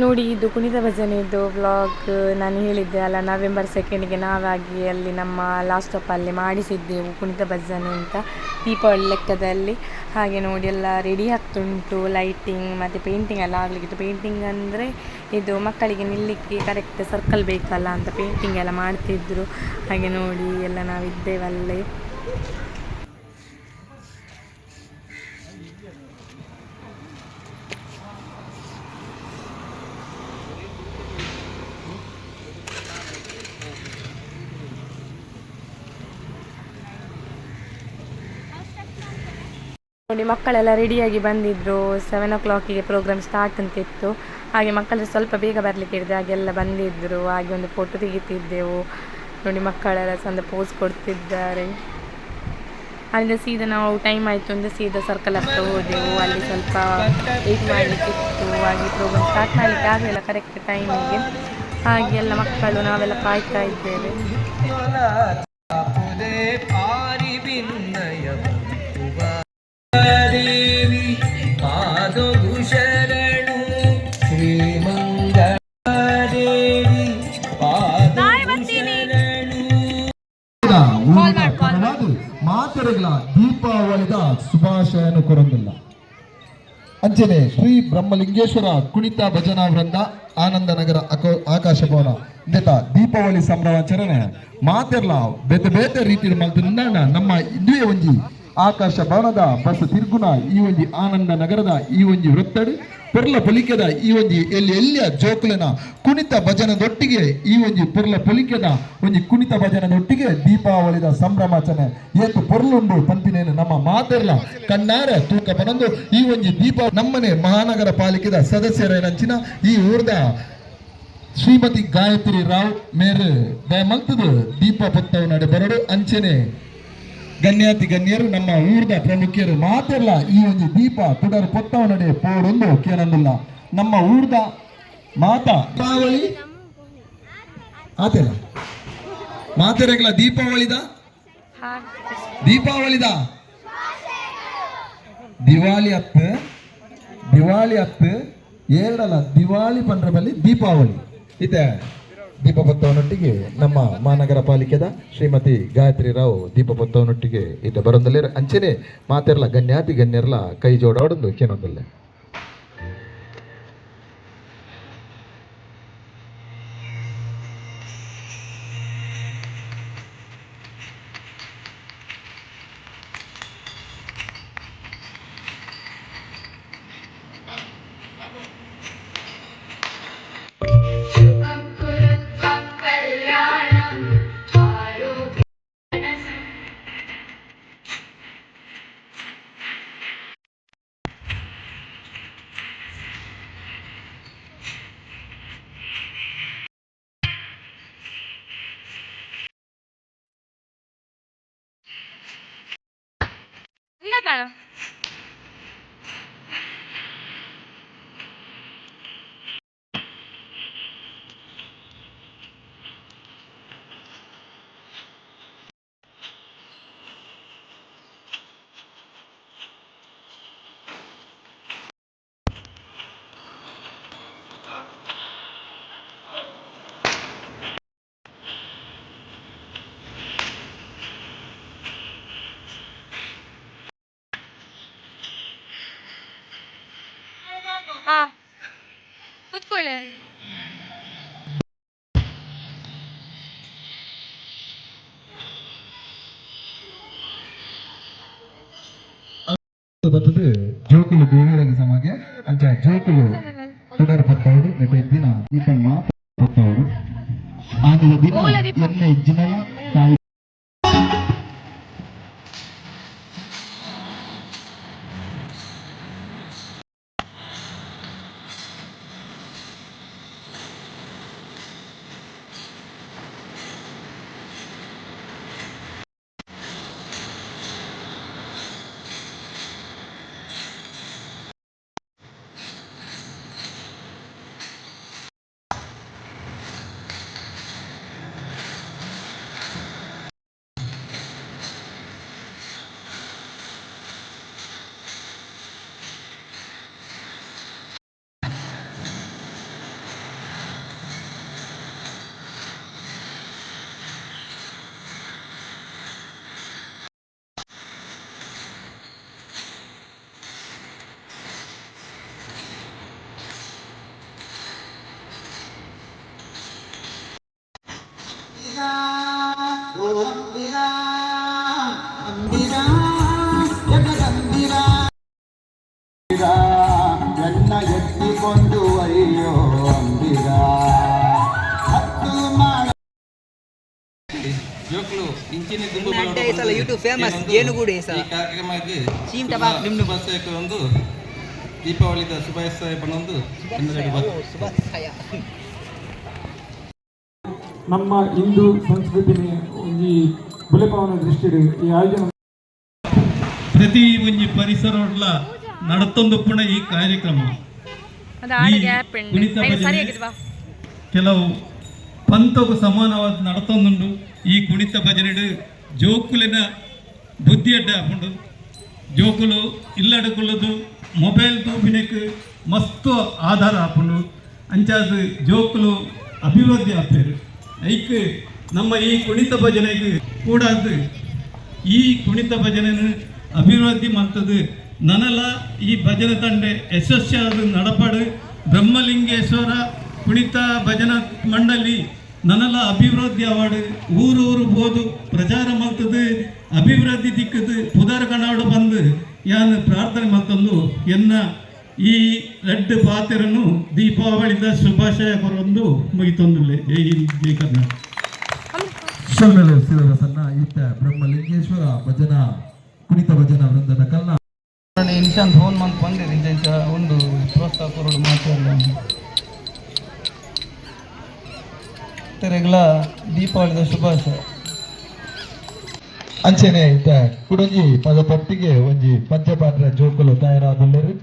ನೋಡಿ, ಇದು ಕುಣಿತ ಭಜನೆದು ವ್ಲಾಗ್ ನಾನು ಹೇಳಿದ್ದೆ ಅಲ್ಲ, ನವೆಂಬರ್ 2ಗೆ ನಾವಾಗಿ ಅಲ್ಲಿ ನಮ್ಮ ಲಾಸ್ಟ್ ಸ್ಟಾಪಲ್ಲಿ ಮಾಡಿಸಿದ್ದೆವು ಕುಣಿತ ಭಜನೆ ಅಂತ ದೀಪಾವಳಿ ಲೆಕ್ಕದಲ್ಲಿ. ಹಾಗೆ ನೋಡಿ ಎಲ್ಲ ರೆಡಿ ಆಗ್ತುಂಟು, ಲೈಟಿಂಗ್ ಮತ್ತು ಪೇಂಟಿಂಗ್ ಎಲ್ಲ ಆಗಲಿಕ್ಕಿತ್ತು. ಪೇಂಟಿಂಗ್ ಅಂದರೆ ಇದು ಮಕ್ಕಳಿಗೆ ನಿಲ್ಲಲಿಕ್ಕೆ ಕರೆಕ್ಟ್ ಸರ್ಕಲ್ ಬೇಕಲ್ಲ ಅಂತ ಪೇಂಟಿಂಗ್ ಎಲ್ಲ ಮಾಡ್ತಿದ್ರು. ಹಾಗೆ ನೋಡಿ ಎಲ್ಲ ನಾವಿದ್ದೇವಲ್ಲೇ. ನೋಡಿ ಮಕ್ಕಳೆಲ್ಲ ರೆಡಿಯಾಗಿ ಬಂದಿದ್ದರು. 7 o'clockಗೆ ಪ್ರೋಗ್ರಾಮ್ ಸ್ಟಾರ್ಟ್ ಅಂತಿತ್ತು. ಹಾಗೆ ಮಕ್ಕಳು ಸ್ವಲ್ಪ ಬೇಗ ಬರಲಿಕ್ಕೆ ಹೇಳಿದೆ, ಹಾಗೆಲ್ಲ ಬಂದಿದ್ದರು. ಹಾಗೆ ಒಂದು ಫೋಟೋ ತೆಗಿತಿದ್ದೆವು. ನೋಡಿ ಮಕ್ಕಳೆಲ್ಲ ಚಂದ ಪೋಸ್ ಕೊಡ್ತಿದ್ದಾರೆ. ಅಲ್ಲಿಂದ ಸೀದಾ ನಾವು ಟೈಮ್ ಆಯಿತು ಅಂದರೆ ಸೀದಾ ಸರ್ಕಲ್ ಹತ್ರ ಹೋದೆವು. ಅಲ್ಲಿ ಸ್ವಲ್ಪ ವೇಟ್ ಮಾಡಲಿಕ್ಕಿತ್ತು. ಹಾಗೆ ಪ್ರೋಗ್ರಾಮ್ ಸ್ಟಾರ್ಟ್ ಮಾಡಲಿಕ್ಕೆ ಆಗಲಿಲ್ಲ ಕರೆಕ್ಟ್ ಟೈಮಿಗೆ. ಹಾಗೆ ಎಲ್ಲ ಮಕ್ಕಳು ನಾವೆಲ್ಲ ಕಾಯ್ತಾ ಇದ್ದೇವೆ. ಮಾತೆರೆಗಳ ದೀಪಾವಳಿದ ಶುಭಾಶಯನು ಕೊರಂದಿಲ್ಲ. ಅಂಚನೆ ಶ್ರೀ ಬ್ರಹ್ಮಲಿಂಗೇಶ್ವರ ಕುಣಿತ ಭಜನಾ ವೃಂದ ಆನಂದನಗರ ಆಕಾಶಭವನ ಇಂದೆತ ದೀಪಾವಳಿ ಸಂಭ್ರಮಾಚರಣೆ ಮಾತೆರ್ಲ ಬೇತೆ ಬೇತೆ ರೀತಿಯ ಮಲ್ತಿನ ನಮ್ಮ ಇದುವೇ ಒಂಜಿ ಆಕಾಶ ಭವನದ ಬಸ್ ತಿರ್ಗುನ ಈ ಒಂಜಿ ಆನಂದ ನಗರದ ಈ ಒಂಜಿ ವೃತ್ತಡ್ ಪುರ್ಲ ಪೊಲಿಕೆದ ಈ ಒಂಜಿ ಎಲ್ಲಿಯ ಜೋಕುಲಿನ ಕುಣಿತ ಭಜನದೊಟ್ಟಿಗೆ ಈ ಒಂಜಿ ಪುರ್ಲ ಪೊಲಿಕೆದ ಒಂಜಿ ಕುಣಿತ ಭಜನದೊಟ್ಟಿಗೆ ದೀಪಾವಳಿದ ಸಂಭ್ರಮಾಚರಣೆ ಏತು ಪೊರ್ಲುಂಡು ಪಂಪಿನೇನು ನಮ್ಮ ಮಾತೆರ್ಲ ಕಣ್ಣಾರೆ ತೂಕ ಬನಂದು ಈ ಒಂಜಿ ದೀಪ ನಮ್ಮನೆ ಮಹಾನಗರ ಪಾಲಿಕೆದ ಸದಸ್ಯರೇನಂಚಿನ ಈ ಊರ್ದ ಶ್ರೀಮತಿ ಗಾಯತ್ರಿ ರಾವ್ ಮೇರ್ ದಯಮಂತದು ದೀಪ ಪೊತ್ತವು ನಡೆ ಬರಡು ಅಂಚನೆ ಗಣ್ಯಾತಿ ಗಣ್ಯರು ನಮ್ಮ ಊರ್ದ ಪ್ರಮುಖರು ಮಾತೆಲ್ಲ ಈ ಒಂದು ದೀಪ ತುಡರ್ ಪೊತ್ತವ ನಡೆ ಪೋಡೊಂದು ಕೇನಂದಿಲ್ಲ. ನಮ್ಮ ಊರ್ದ ಮಾತಾ ದೀಪಾವಳಿ ಆತೆಲ್ಲ ಮಾತೆರೆಗಳ ದೀಪಾವಳಿದ ದಿವಾಳಿ ಹತ್ತು ಎರಡಲ್ಲ ದಿವಾಳಿ ಪಂಡ್ರ ಬಲ್ಲಿ ದೀಪಾವಳಿ ಇದೆ. ದೀಪಪತ್ತವನೊಟ್ಟಿಗೆ ನಮ್ಮ ಮಹಾನಗರ ಪಾಲಿಕೆದ ಶ್ರೀಮತಿ ಗಾಯತ್ರಿ ರಾವ್ ದೀಪಪತ್ತವನೊಟ್ಟಿಗೆ ಇತ ಬರೋದಲ್ಲೇ ಅಂಚನೆ ಮಾತೆರ್ಲ ಗಣ್ಯಾತಿ ಗಣ್ಯರ್ಲ ಕೈ ಜೋಡಾಡೊಂದು ಕೇನೊಂದಲ್ಲೇ. ಬರ್ತದೆ ಜೋಕುಲು ದೇವರಿಗೆ ಸಮಗೆ ಅಂಚ ಜೋಕುಲು ತುಡರ್ ಪತ್ತವರು ನೆಟ್ಟ ದಿನ ದೀಪ ಮಾತ್ರ ಪತ್ತವರು ಆಗ ದಿನ ಎಣ್ಣೆ ಜಿನಲ ಕಾಯಿ ಮುಂದುವರಿಯೋ ಅಂಬಿಗ ಜೋಕ್ಲು ಇಂಚಿನ ಯೂಟ್ಯೂಬ್ ಫೇಮಸ್ ಜೇನುಗೂಡು ಈ ಕಾರ್ಯಕ್ರಮಕ್ಕೆ ಶುಭಾಶಯಕ್ಕೆ ಒಂದು ದೀಪಾವಳಿದ ಶುಭಾಶಯ ಪನ್ನೊಂದು ನಮ್ಮ ಹಿಂದೂ ಸಂಸ್ಕೃತಿನಿ ಒಂಜಿ ಬುಲೆಪಾವನ ದೃಷ್ಟಿಡು ಈ ಆಯೋಜನೆ ಪ್ರತಿ ಒಂಜಿ ಪರಿಸರಡ್ಲ ನಡತೊಂದು ಪುಣ ಈ ಕಾರ್ಯಕ್ರಮ ಕುಣಿತ ಭಜನೆ ಕೆಲವು ಪಂಥಗೂ ಸಮಾನವಾದ ನಡತೊಂದುಂಡು ಈ ಕುಣಿತ ಭಜನೆಡು ಜೋಕುಲಿನ ಬುದ್ಧಿ ಅಡ್ಡ ಹಾಕೊಂಡು ಜೋಕುಲು ಇಲ್ಲಡಕುಲ್ಲದು ಮೊಬೈಲ್ ತೂಪಿನಕ್ಕೆ ಮಸ್ತು ಆಧಾರ ಹಾಕೊಂಡು ಅಂಚಾದ ಜೋಕುಲು ಅಭಿವೃದ್ಧಿ ಆಗ್ತಾರೆ ಐಕ್ ನಮ್ಮ ಈ ಕುಣಿತ ಭಜನೆಗೆ ಕೂಡ ಈ ಕುಣಿತ ಭಜನೆಯನ್ನು ಅಭಿವೃದ್ಧಿ ಮಾಡ್ತದೆ ನನಲ ಈ ಭಜನೆ ತಂಡೆ ಯಶಸ್ವಿಯಾದ ನಡಪಾಡು ಬ್ರಹ್ಮಲಿಂಗೇಶ್ವರ ಕುಣಿತ ಭಜನಾ ಮಂಡಳಿ ನನಲ ಅಭಿವೃದ್ಧಿ ಅವಾರ್ಡ್ ಊರೂರು ಬೋದು ಪ್ರಚಾರ ಮಾಡ್ತದೆ ಅಭಿವೃದ್ಧಿ ದಿಕ್ಕದು ಪುದರ್ ಕನಾಡು ಬಂದು ಯಾನು ಪ್ರಾರ್ಥನೆ ಮಾಡ್ತಂದು ಎನ್ನ ಈ ರೆಡ್ ಪಾತ್ರನು ದೀಪಾವಳಿದ ಶುಭಾಶಯ ಕೊರೊಂದು ಮುಗಿತೊಂದುಲ್ಲೆ ಜೈ ಹಿಂದ್ ಜೈ ಕರ್ನಾಟಕ ಶಲ್ಮೇಲೆ ಸಿರವಸನ್ನ ಈತ ಬ್ರಹ್ಮಲಿಂಗೇಶ್ವರ ಭಜನಾ ಕುಣಿತ ಭಜನಾ ವೃಂದದ ಕಲ್ನ ಇನ್ಶಾಂತ್ ಹೋನ್ ಮಂತ್ ಬಂದಿದೆ ಇಂಚ ಒಂದು ಪ್ರೋತ್ಸಾಹ ಕೊರಡು ಮಾತಾಡಲ್ಲ ತೆರೆಗಳ ದೀಪಾವಳಿದ ಶುಭಾಶಯ ಅಂಚೆನೆ ಈತ ಕುಡಂಜಿ ಪದ ಪಟ್ಟಿಗೆ ಒಂಜಿ ಪಂಚಪಾತ್ರ ಜೋಕುಲು ತಯಾರಾದುಲ್ಲರು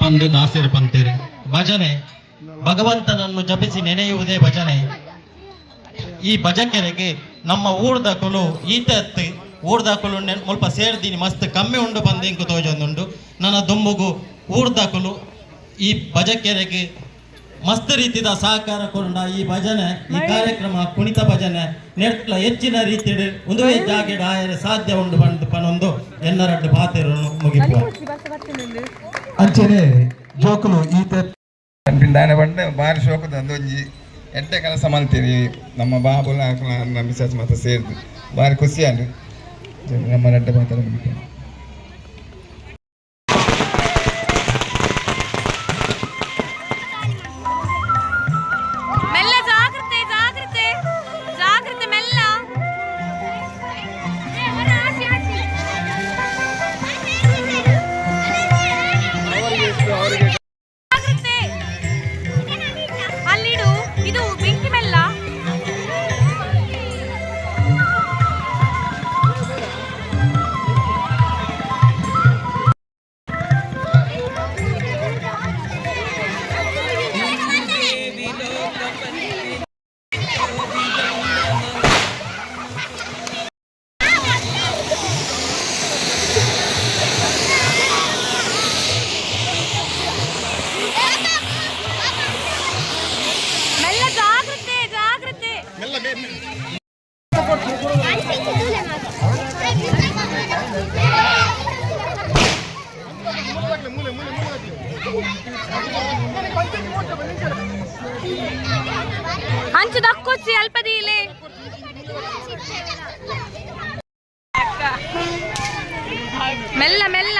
ಪಂದು ದಾಸಿರು ಪಂತೀರಿ. ಭಜನೆ ಭಗವಂತನನ್ನು ಜಪಿಸಿ ನೆನೆಯುವುದೇ ಭಜನೆ. ಈ ಭಜಕೆರೆಗೆ ನಮ್ಮ ಊರ್ದಕುಲು ಈತತ್ತು ಊರ್ದಕುಲು ಮುಲ್ಪ ಸೇರ್ದೀನಿ ಮಸ್ತ್ ಕಮ್ಮಿ ಉಂಡು ಬಂದಿಂಕು ತೋಜೊಂದುಂಡು. ನನ್ನ ದುಂಬುಗು ಊರ್ದಕುಲು ಈ ಭಜಕೆರೆಗೆ ಮಸ್ತ್ ರೀತಿಯ ಸಹಕಾರ ಕೊಂಡ ಈ ಭಜನೆ ಈ ಕಾರ್ಯಕ್ರಮ ಕುಣಿತ ಭಜನೆ ನೆಟ್ಲ ಹೆಚ್ಚಿನ ರೀತಿ ಒಂದು ಜಾಗೆಡ್ ಆಯರೆ ಸಾಧ್ಯ ಉಂಡು ಬಂದು ಪನೊಂದು ಎಲ್ಲರಡ್ಡು ಪಾತೆರನ್ನು ಮುಗಿಪುವ. ಅಂಚನೆ ಜೋಕುಲು ಈತ ದಾನೆ ಬಂಡೆ ಭಾರಿ ಶೋಕದ ಒಂದೊಂಜಿ ಎಡ್ಡೆ ಕೆಲಸ ಮಾಡ್ತೀರಿ ನಮ್ಮ ಬಾಬುಲ ನಮ್ಮ ಮಿಸಸ್ ಮತ್ತೆ ಸೇರಿದು ಭಾರಿ ಖುಷಿ ಅಂದು ನಮ್ಮ ರೆಡ್ಡೆ ಮಾತಾಡ ಮುಗಿತು. ಮೆಲ್ಲ ಜಾಗ್ರತೆ ಜಾಗ್ರತೆ ಜಾಗ್ರತೆ ಮೆಲ್ಲ. ಜಾಗ್ರತೆ ಅಲ್ಲಿಡು ಇದು ಬೆಂಕಿ ಮೆಲ್ಲ. ಮೆಲ್ಲ ಜಾಗ್ರತೆ ಜಾಗ್ರತೆ. ಅಂಚು ದಕ್ಕೊಚ್ಚಿ ಅಲ್ಪದೀಲೆ ಮೆಲ್ಲ ಮೆಲ್ಲ.